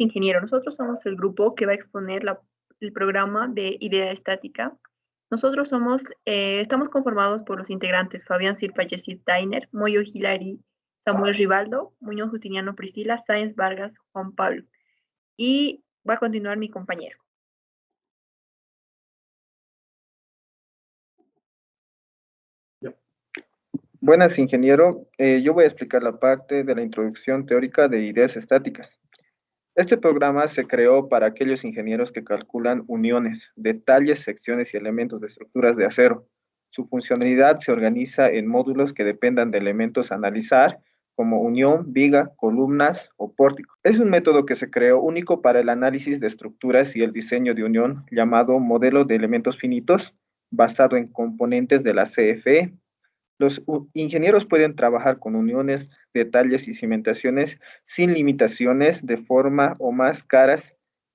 ingeniero. Nosotros somos el grupo que va a exponer el programa de idea estática. Nosotros estamos conformados por los integrantes Fabián Silva, Jessit Dainer, Moyo Hilari, Samuel Rivaldo, Muñoz Justiniano Priscila, Sáenz Vargas, Juan Pablo. Y va a continuar mi compañero. Buenas, ingeniero. Yo voy a explicar la parte de la introducción teórica de ideas estáticas. Este programa se creó para aquellos ingenieros que calculan uniones, detalles, secciones y elementos de estructuras de acero. Su funcionalidad se organiza en módulos que dependan de elementos a analizar, como unión, viga, columnas o pórtico. Es un método que se creó único para el análisis de estructuras y el diseño de unión, llamado modelo de elementos finitos, basado en componentes de la CFE. Los ingenieros pueden trabajar con uniones, detalles y cimentaciones sin limitaciones de forma o más caras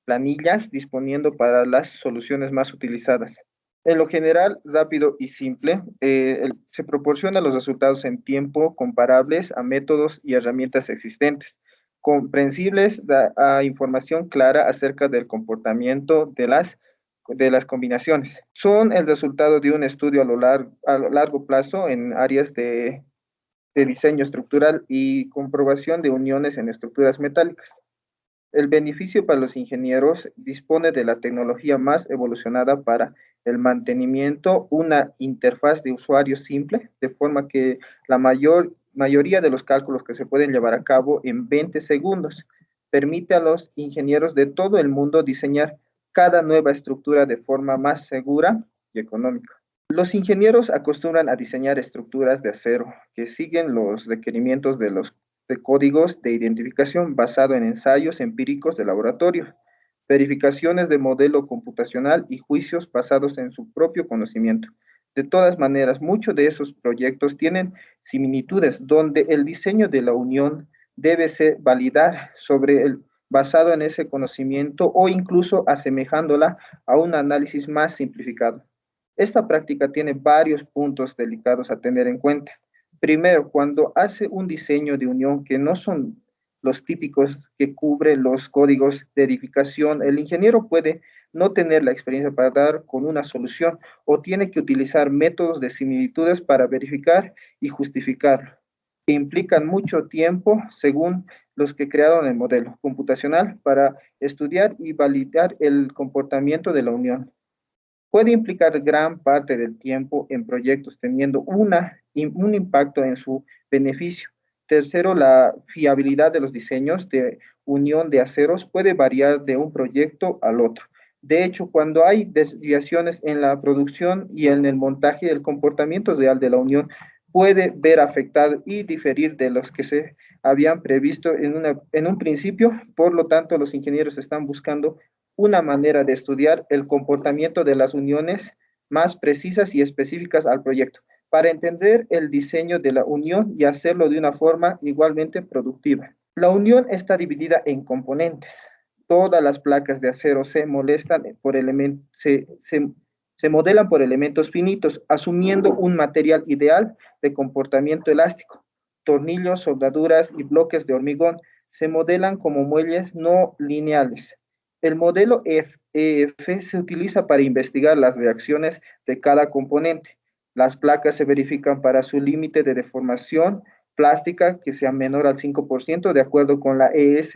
planillas, disponiendo para las soluciones más utilizadas. En lo general, rápido y simple, se proporciona los resultados en tiempo comparables a métodos y herramientas existentes, comprensibles, a información clara acerca del comportamiento de las combinaciones. Son el resultado de un estudio a lo largo plazo en áreas de diseño estructural y comprobación de uniones en estructuras metálicas. El beneficio para los ingenieros dispone de la tecnología más evolucionada para el mantenimiento, una interfaz de usuario simple, de forma que la mayoría de los cálculos que se pueden llevar a cabo en 20 segundos permite a los ingenieros de todo el mundo diseñar cada nueva estructura de forma más segura y económica. Los ingenieros acostumbran a diseñar estructuras de acero que siguen los requerimientos de códigos de identificación basado en ensayos empíricos de laboratorio, verificaciones de modelo computacional y juicios basados en su propio conocimiento. De todas maneras, muchos de esos proyectos tienen similitudes donde el diseño de la unión debe ser validar basado en ese conocimiento o incluso asemejándola a un análisis más simplificado. Esta práctica tiene varios puntos delicados a tener en cuenta. Primero, cuando hace un diseño de unión que no son los típicos que cubre los códigos de edificación, el ingeniero puede no tener la experiencia para dar con una solución o tiene que utilizar métodos de similitudes para verificar y justificarlo, que implican mucho tiempo según los que crearon el modelo computacional para estudiar y validar el comportamiento de la unión. Puede implicar gran parte del tiempo en proyectos teniendo un impacto en su beneficio. Tercero, la fiabilidad de los diseños de unión de aceros puede variar de un proyecto al otro. De hecho, cuando hay desviaciones en la producción y en el montaje, el comportamiento real de la unión puede ver afectado y diferir de los que se habían previsto en un principio. Por lo tanto, los ingenieros están buscando una manera de estudiar el comportamiento de las uniones más precisas y específicas al proyecto, para entender el diseño de la unión y hacerlo de una forma igualmente productiva. La unión está dividida en componentes. Todas las placas de acero se modelan por elementos finitos, asumiendo un material ideal de comportamiento elástico. Tornillos, soldaduras y bloques de hormigón se modelan como muelles no lineales. El modelo EF se utiliza para investigar las reacciones de cada componente. Las placas se verifican para su límite de deformación plástica que sea menor al 5% de acuerdo con la ES.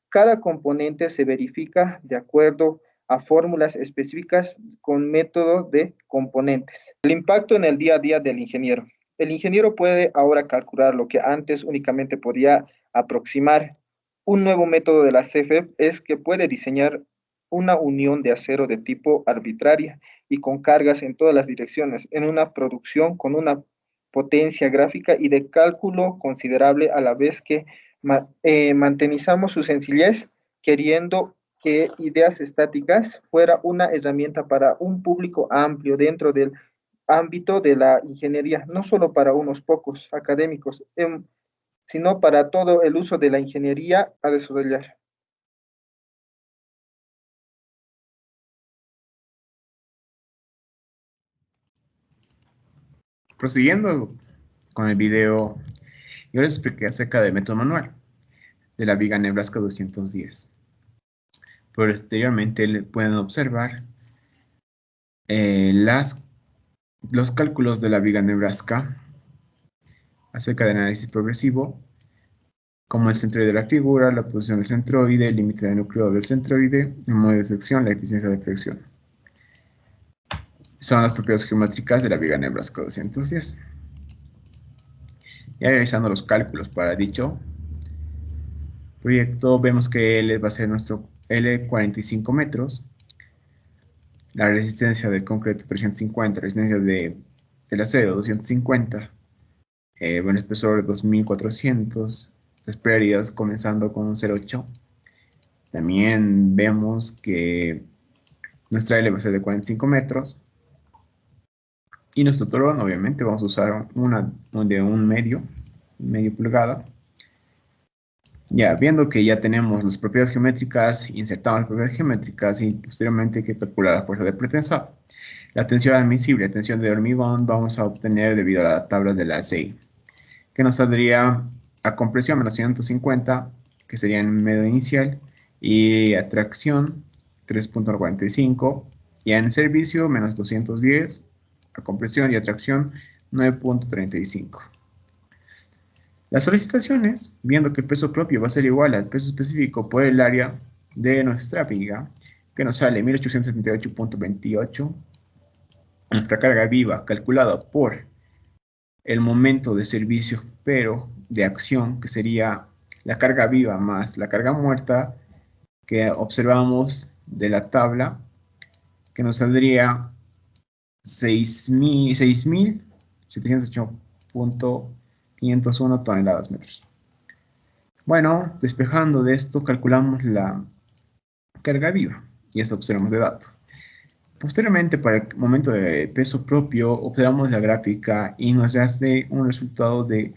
Cada componente se verifica de acuerdo a fórmulas específicas con método de componentes. El impacto en el día a día del ingeniero. El ingeniero puede ahora calcular lo que antes únicamente podía aproximar. Un nuevo método de la CFE es que puede diseñar una unión de acero de tipo arbitraria y con cargas en todas las direcciones, en una producción con una potencia gráfica y de cálculo considerable a la vez que mantenizamos su sencillez, queriendo que ideas estáticas fuera una herramienta para un público amplio dentro del ámbito de la ingeniería, no solo para unos pocos académicos, sino para todo el uso de la ingeniería a desarrollar. Prosiguiendo con el video, yo les expliqué acerca del método manual de la viga Nebraska 210. Posteriormente pueden observar los cálculos de la viga Nebraska acerca del análisis progresivo, como el centroide de la figura, la posición del centroide, el límite del núcleo del centroide, el modo de sección, la eficiencia de flexión. Son las propiedades geométricas de la viga Nebraska 210. Ya realizando los cálculos para dicho proyecto, vemos que L va a ser nuestro L 45 metros, la resistencia del concreto 350, resistencia del acero 250, el espesor 2400, las pérdidas comenzando con un 0,8. También vemos que nuestra L va a ser de 45 metros y nuestro torón obviamente vamos a usar una de un medio pulgada. Ya, viendo que ya tenemos las propiedades geométricas, insertamos las propiedades geométricas y posteriormente hay que calcular la fuerza de pretensado. La tensión admisible, tensión de hormigón, vamos a obtener debido a la tabla de la SEI, que nos saldría a compresión menos 150, que sería en medio inicial, y a tracción 3.45, y en servicio menos 210, a compresión y a tracción 9.35. Las solicitaciones, viendo que el peso propio va a ser igual al peso específico por el área de nuestra viga, que nos sale 1878.28, nuestra carga viva calculada por el momento de servicio, pero de acción, que sería la carga viva más la carga muerta que observamos de la tabla, que nos saldría 6.708.501 toneladas metros. Bueno, despejando de esto, calculamos la carga viva y eso observamos de dato. Posteriormente, para el momento de peso propio, observamos la gráfica y nos hace un resultado de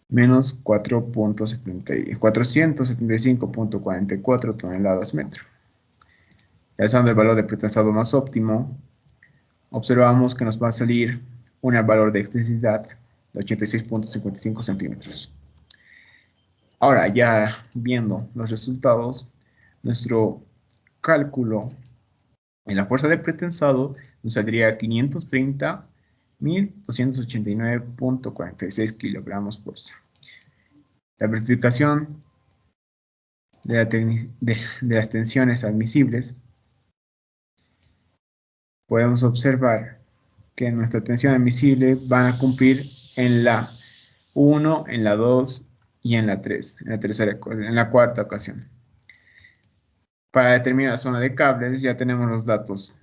menos 475.44 toneladas metro. Realizando el valor de pretensado más óptimo, observamos que nos va a salir un valor de extensidad de 86.55 centímetros. Ahora, ya viendo los resultados, nuestro cálculo en la fuerza de pretensado nos saldría 530.289.46 kilogramos fuerza. La verificación de las tensiones admisibles, podemos observar que nuestra tensión admisible van a cumplir en la 1, en la 2 y en la 3, en la cuarta ocasión. Para determinar la zona de cables ya tenemos los datos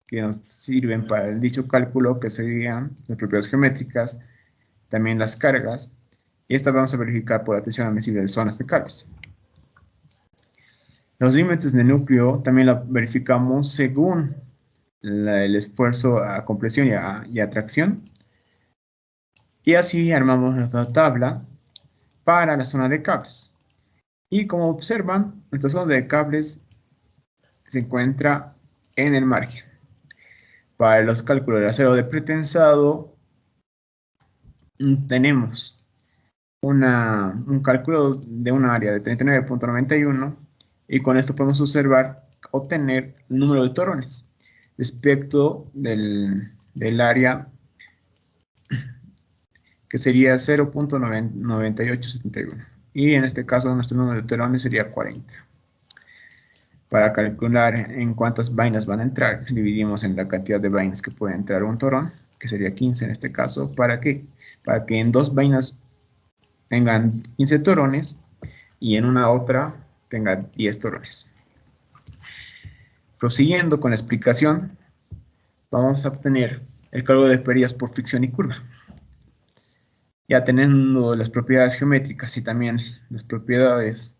que nos sirven para el dicho cálculo, que serían las propiedades geométricas, también las cargas, y esta vamos a verificar por la tensión admisible de zonas de cables. Los límites de núcleo también la verificamos según el esfuerzo a compresión y a tracción, y así armamos nuestra tabla para la zona de cables. Y como observan, nuestra zona de cables se encuentra en el margen. Para los cálculos de acero de pretensado, tenemos un cálculo de un área de 39.91 y con esto podemos obtener el número de torones respecto del área, que sería 0.9871, y en este caso nuestro número de torones sería 40. Para calcular en cuántas vainas van a entrar, dividimos en la cantidad de vainas que puede entrar un torón, que sería 15 en este caso. ¿Para qué? Para que en dos vainas tengan 15 torones y en una otra tengan 10 torones. Prosiguiendo con la explicación, vamos a obtener el cálculo de pérdidas por fricción y curva. Ya teniendo las propiedades geométricas y también las propiedades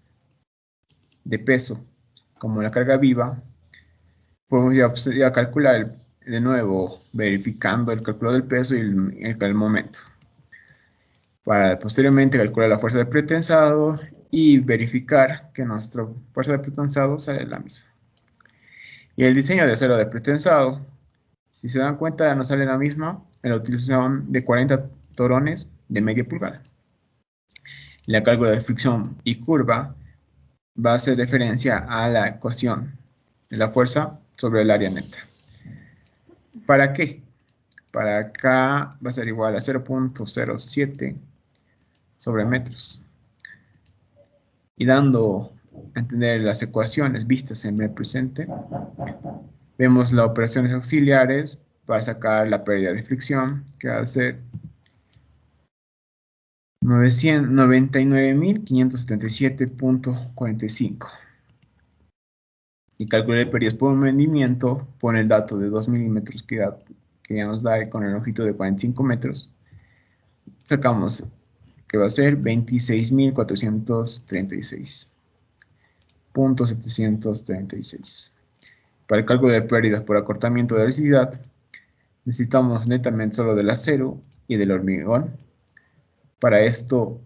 de peso, como la carga viva, podemos ya calcular de nuevo, verificando el cálculo del peso y el momento. Para posteriormente calcular la fuerza de pretensado y verificar que nuestra fuerza de pretensado sale la misma. Y el diseño de acero de pretensado, si se dan cuenta, nos sale la misma en la utilización de 40 torones de media pulgada. En el cálculo de fricción y curva, va a hacer referencia a la ecuación de la fuerza sobre el área neta. ¿Para qué? Para acá va a ser igual a 0.07 sobre metros. Y dando a entender las ecuaciones vistas en el presente, vemos las operaciones auxiliares para sacar la pérdida de fricción, que va a ser 99.577.45. Y calculé pérdidas por un rendimiento, pone el dato de 2 milímetros que ya nos da con la longitud de 45 metros. Sacamos que va a ser 26.436.736. Para el cálculo de pérdidas por acortamiento de elasticidad, necesitamos netamente solo del acero y del hormigón. Para esto,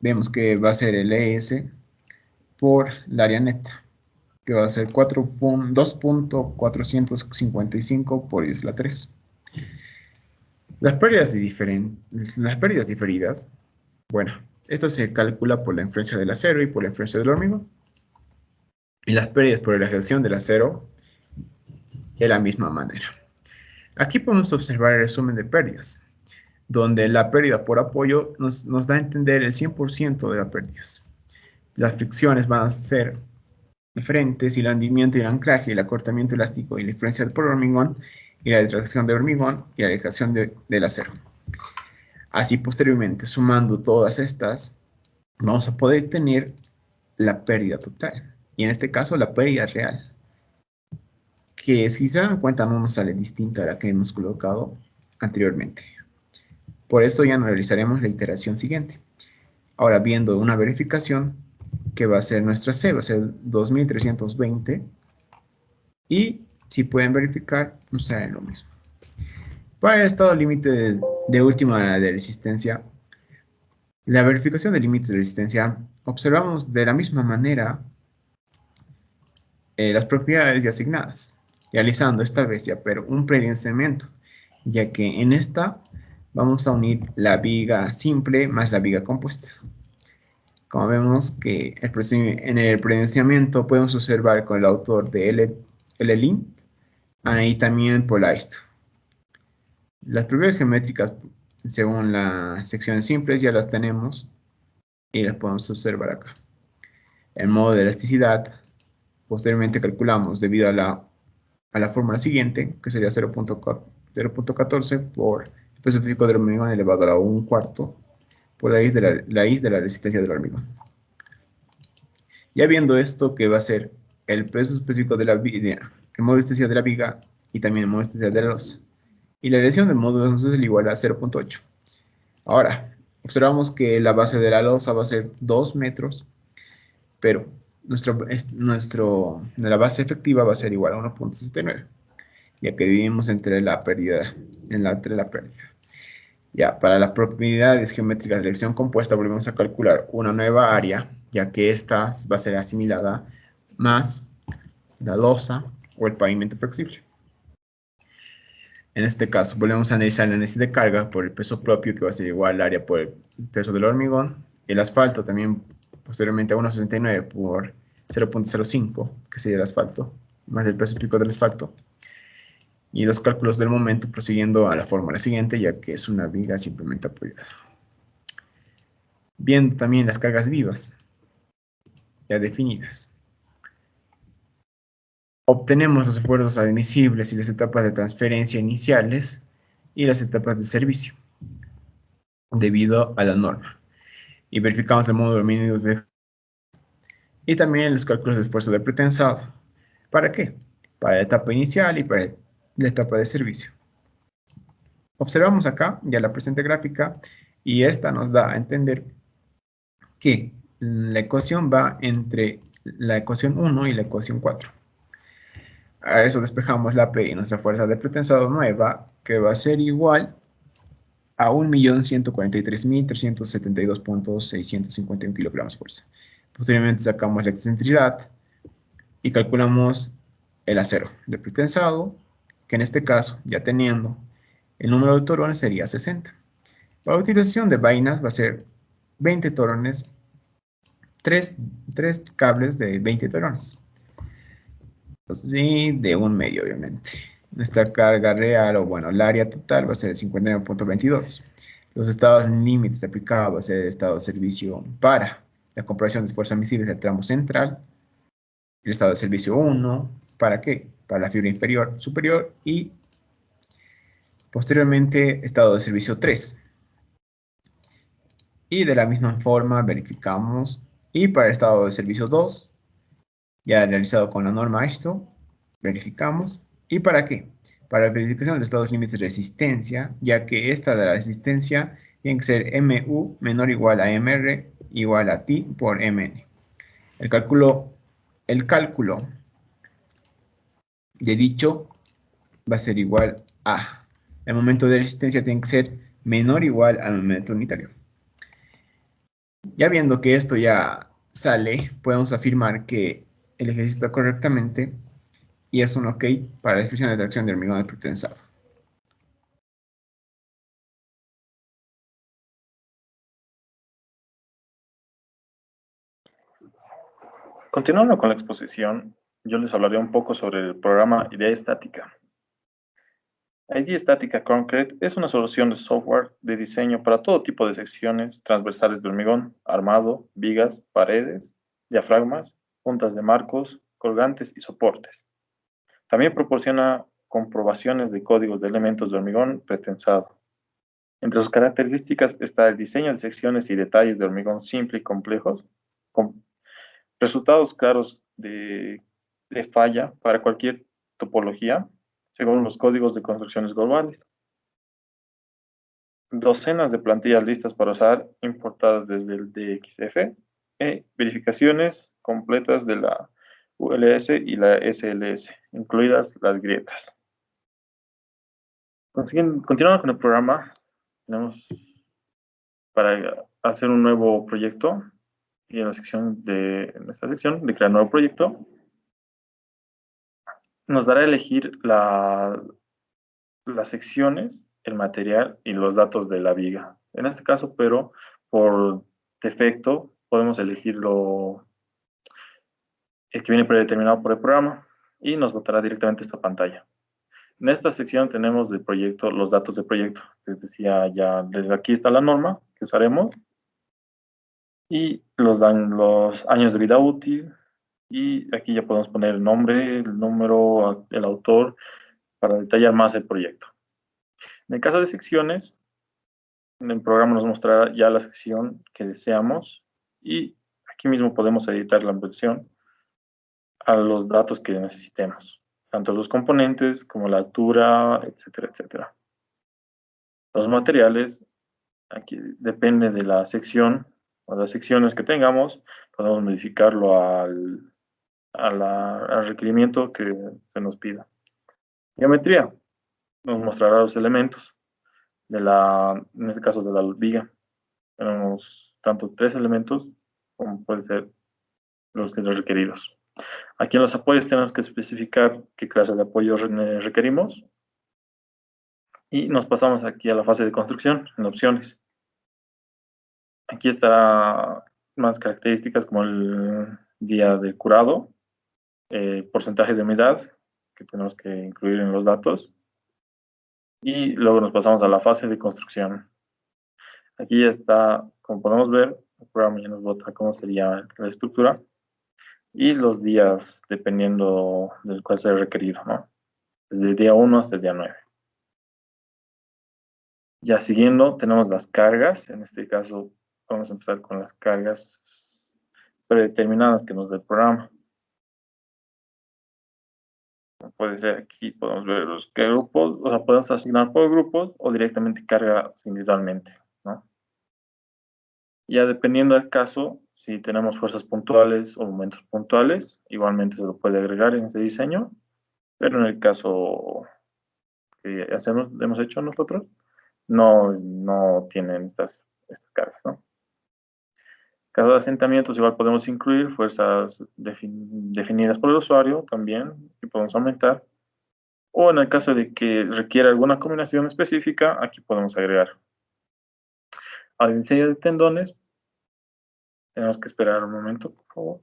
vemos que va a ser el ES por el área neta, que va a ser 2.455 por 10 a la 3. Las pérdidas diferidas, bueno, esto se calcula por la influencia del acero y por la influencia del hormigón. Y las pérdidas por la radiación del acero de la misma manera. Aquí podemos observar el resumen de pérdidas, donde la pérdida por apoyo nos da a entender el 100% de las pérdidas. Las fricciones van a ser diferentes y el hundimiento y el anclaje, el acortamiento elástico y la influencia por hormigón y la detracción de hormigón y la degradación del acero. Así posteriormente, sumando todas estas, vamos a poder tener la pérdida total. Y en este caso, la pérdida real. Que si se dan cuenta no nos sale distinta a la que hemos colocado anteriormente. Por esto ya no realizaremos la iteración siguiente. Ahora viendo una verificación que va a ser nuestra C, va a ser 2320 y si pueden verificar nos sale lo mismo. Para el estado límite de última de resistencia, la verificación de límites de resistencia, observamos de la misma manera las propiedades ya asignadas, realizando esta vez ya pero un predimensionamiento, ya que en esta vamos a unir la viga simple más la viga compuesta. Como vemos que en el predimensionamiento podemos observar con el autor de L-Lint, ahí también Polaisto. Las propiedades geométricas según las secciones simples ya las tenemos y las podemos observar acá. El modo de elasticidad posteriormente calculamos debido a la fórmula siguiente, que sería 0.14 por el peso específico del hormigón elevado a la 1/4 por la raíz de la resistencia del hormigón. Ya viendo esto, que va a ser el peso específico de la viga, el modo de resistencia de la viga y también el modo de resistencia de la losa. Y la relación de módulos es igual a 0.8. Ahora, observamos que la base de la losa va a ser 2 metros, pero la base efectiva va a ser igual a 1.69, ya que dividimos entre la pérdida. Ya, para las propiedades geométricas de elección compuesta volvemos a calcular una nueva área, ya que esta va a ser asimilada más la losa o el pavimento flexible. En este caso, volvemos a analizar el análisis de carga por el peso propio, que va a ser igual al área por el peso del hormigón. El asfalto también posteriormente a 1.69 por 0.05, que sería el asfalto, más el peso pico del asfalto. Y los cálculos del momento prosiguiendo a la fórmula siguiente, ya que es una viga simplemente apoyada. Viendo también las cargas vivas, ya definidas. Obtenemos los esfuerzos admisibles y las etapas de transferencia iniciales y las etapas de servicio, debido a la norma. Y verificamos el módulo mínimo y también los cálculos de esfuerzo de pretensado. ¿Para qué? Para la etapa inicial y para la etapa de servicio. Observamos acá ya la presente gráfica y esta nos da a entender que la ecuación va entre la ecuación 1 y la ecuación 4. A eso despejamos la P y nuestra fuerza de pretensado nueva, que va a ser igual a 1.143.372.651 kilogramos fuerza. Posteriormente sacamos la excentricidad y calculamos el acero de pretensado, que en este caso, ya teniendo el número de torones sería 60. Para la utilización de vainas va a ser 20 torones tres cables de 20 torones. Y de un medio, obviamente. Nuestra carga real, o bueno, el área total va a ser de 59.22. Los estados límites aplicados va a ser el estado de servicio para la comparación de fuerzas misiles del tramo central, el estado de servicio 1, ¿para qué? Para la fibra inferior, superior y posteriormente estado de servicio 3. Y de la misma forma verificamos, y para el estado de servicio 2, ya realizado con la norma AASHTO, verificamos. ¿Y para qué? Para la verificación de los estados límites de resistencia, ya que esta de la resistencia tiene que ser MU menor o igual a MR igual a T por MN. El cálculo de dicho va a ser igual a. El momento de resistencia tiene que ser menor o igual al momento unitario. Ya viendo que esto ya sale, podemos afirmar que el ejercicio está correctamente y es un OK para la descripción de tracción de hormigón pretensado. Continuando con la exposición, yo les hablaré un poco sobre el programa Idea Estática. Idea Estática Concrete es una solución de software de diseño para todo tipo de secciones transversales de hormigón, armado, vigas, paredes, diafragmas, puntas de marcos, colgantes y soportes. También proporciona comprobaciones de códigos de elementos de hormigón pretensado. Entre sus características está el diseño de secciones y detalles de hormigón simple y complejos, con resultados claros de falla para cualquier topología, según los códigos de construcciones globales. Docenas de plantillas listas para usar, importadas desde el DXF, verificaciones completas de la ULS y la SLS, incluidas las grietas. Continuando con el programa, tenemos para hacer un nuevo proyecto y en esta sección de crear nuevo proyecto, nos dará a elegir las secciones, el material y los datos de la viga. En este caso, pero por defecto, podemos elegir el que viene predeterminado por el programa y nos botará directamente esta pantalla. En esta sección tenemos del proyecto los datos del proyecto. Les decía ya, desde aquí está la norma que usaremos y nos dan los años de vida útil y aquí ya podemos poner el nombre, el número, el autor para detallar más el proyecto. En el caso de secciones, el programa nos mostrará ya la sección que deseamos y aquí mismo podemos editar la versión a los datos que necesitemos, tanto los componentes como la altura, etcétera, etcétera. Los materiales, aquí depende de la sección o las secciones que tengamos, podemos modificarlo al requerimiento que se nos pida. Geometría, nos mostrará los elementos en este caso de la viga. Tenemos tanto 3 elementos como pueden ser los requeridos. Aquí en los apoyos tenemos que especificar qué clase de apoyo requerimos. Y nos pasamos aquí a la fase de construcción, en opciones. Aquí estará más características como el día de curado, porcentaje de humedad que tenemos que incluir en los datos. Y luego nos pasamos a la fase de construcción. Aquí ya está, como podemos ver, el programa ya nos bota cómo sería la estructura y los días, dependiendo del cual sea requerido, ¿no? Desde el día 1 hasta el día 9. Ya siguiendo, tenemos las cargas. En este caso, vamos a empezar con las cargas predeterminadas que nos da el programa. Puede ser aquí, podemos ver los grupos, o sea, podemos asignar por grupos o directamente cargas individualmente, ¿no? Ya dependiendo del caso, si tenemos fuerzas puntuales o momentos puntuales, igualmente se lo puede agregar en ese diseño, pero en el caso que hemos hecho nosotros, no tienen estas cargas, ¿no? Caso de asentamientos, igual podemos incluir fuerzas definidas por el usuario también, y podemos aumentar. O en el caso de que requiera alguna combinación específica, aquí podemos agregar. Al diseño de tendones, Tenemos que esperar un momento, por favor.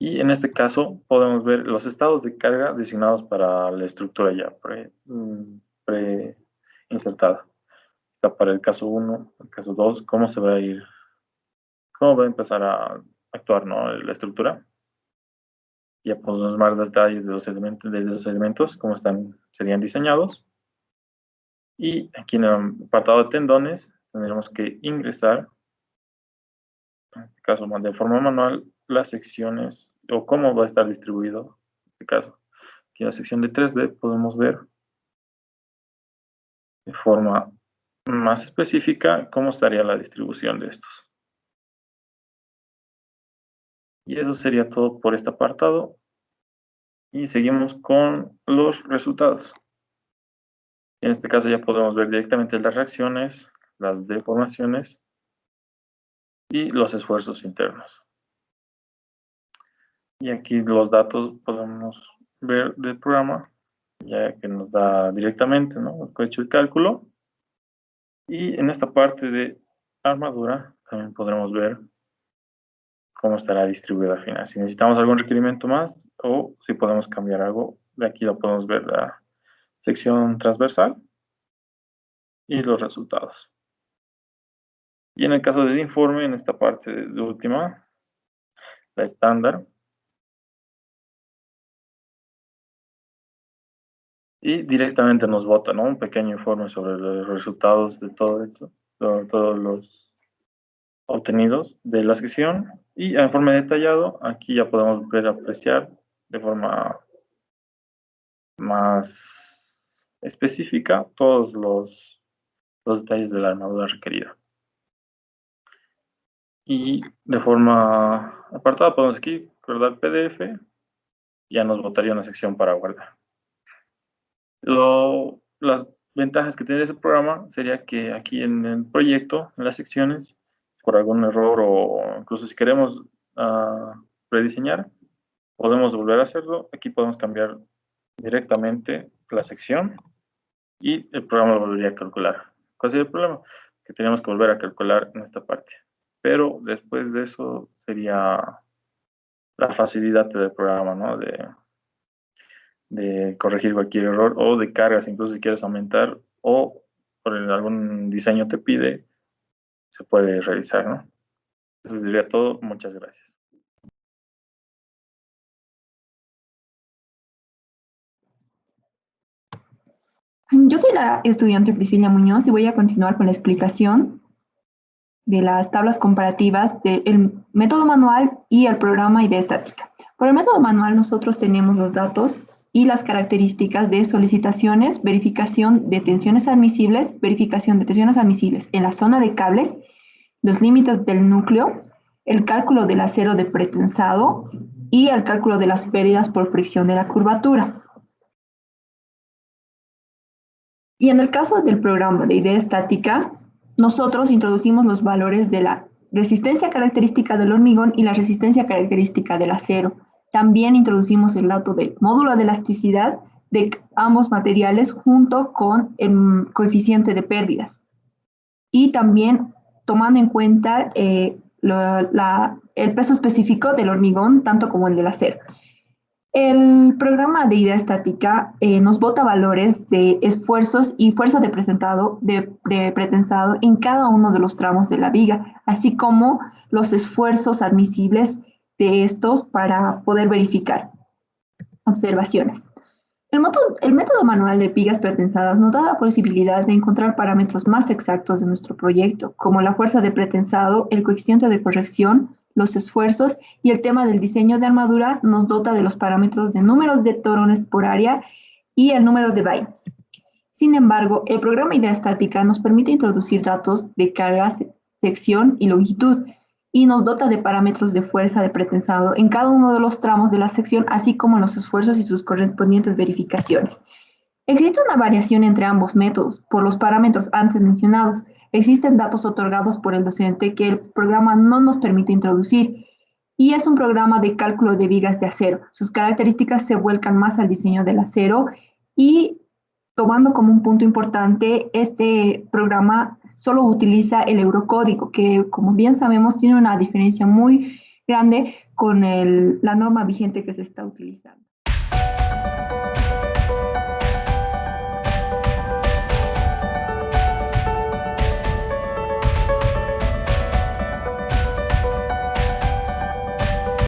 Y en este caso podemos ver los estados de carga designados para la estructura ya pre-insertada. Está para el caso 1, el caso 2, cómo se va a ir, cómo va a empezar a actuar, ¿no?, la estructura. Ya podemos ver más detalles de los elementos, cómo serían diseñados. Y aquí en el apartado de tendones tendremos que ingresar, en este caso de forma manual, las secciones o cómo va a estar distribuido en este caso. Aquí en la sección de 3D podemos ver de forma más específica cómo estaría la distribución de estos. Y eso sería todo por este apartado. Y seguimos con los resultados. En este caso ya podemos ver directamente las reacciones, las deformaciones y los esfuerzos internos. Y aquí los datos podemos ver del programa, ya que nos da directamente, ¿no?, hecho el cálculo. Y en esta parte de armadura también podremos ver cómo estará distribuida al final. Si necesitamos algún requerimiento más o si podemos cambiar algo, de aquí lo podemos ver la sección transversal y los resultados. Y en el caso del informe, en esta parte de última, la estándar, y directamente nos bota, ¿no?, un pequeño informe sobre los resultados de todo esto, todos los obtenidos de la sección. Y en forma detallado, aquí ya podemos ver, apreciar de forma más específica todos los detalles de la armadura requerida. Y de forma apartada podemos aquí guardar PDF, ya nos botaría una sección para guardar. Las ventajas que tiene ese programa sería que aquí en el proyecto, en las secciones, por algún error o incluso si queremos rediseñar, podemos volver a hacerlo. Aquí podemos cambiar directamente la sección y el programa lo volvería a calcular. ¿Cuál sería el problema? Que teníamos que volver a calcular en esta parte. Pero después de eso sería la facilidad del programa, ¿no?, de corregir cualquier error o de cargas, incluso si quieres aumentar o por algún diseño te pide, se puede realizar, ¿no? Eso sería todo. Muchas gracias. Yo soy la estudiante Priscila Muñoz y voy a continuar con la explicación de las tablas comparativas del método manual y el programa idea estática. Por el método manual nosotros tenemos los datos y las características de solicitaciones, verificación de tensiones admisibles en la zona de cables, los límites del núcleo, el cálculo del acero de pretensado y el cálculo de las pérdidas por fricción de la curvatura. Y en el caso del programa de idea estática, nosotros introducimos los valores de la resistencia característica del hormigón y la resistencia característica del acero. También introducimos el dato del módulo de elasticidad de ambos materiales junto con el coeficiente de pérdidas. Y también tomando en cuenta el peso específico del hormigón, tanto como el del acero. El programa de idea estática nos bota valores de esfuerzos y fuerza de pretensado en cada uno de los tramos de la viga, así como los esfuerzos admisibles de estos para poder verificar. Observaciones. El método manual de vigas pretensadas nos da la posibilidad de encontrar parámetros más exactos de nuestro proyecto, como la fuerza de pretensado, el coeficiente de corrección, los esfuerzos, y el tema del diseño de armadura nos dota de los parámetros de números de torones por área y el número de vainas. Sin embargo, el programa idea estática nos permite introducir datos de carga, sección y longitud, y nos dota de parámetros de fuerza de pretensado en cada uno de los tramos de la sección, así como en los esfuerzos y sus correspondientes verificaciones. Existe una variación entre ambos métodos por los parámetros antes mencionados. Existen datos otorgados por el docente que el programa no nos permite introducir, y es un programa de cálculo de vigas de acero. Sus características se vuelcan más al diseño del acero, y tomando como un punto importante, este programa solo utiliza el eurocódigo, que como bien sabemos tiene una diferencia muy grande con la norma vigente que se está utilizando.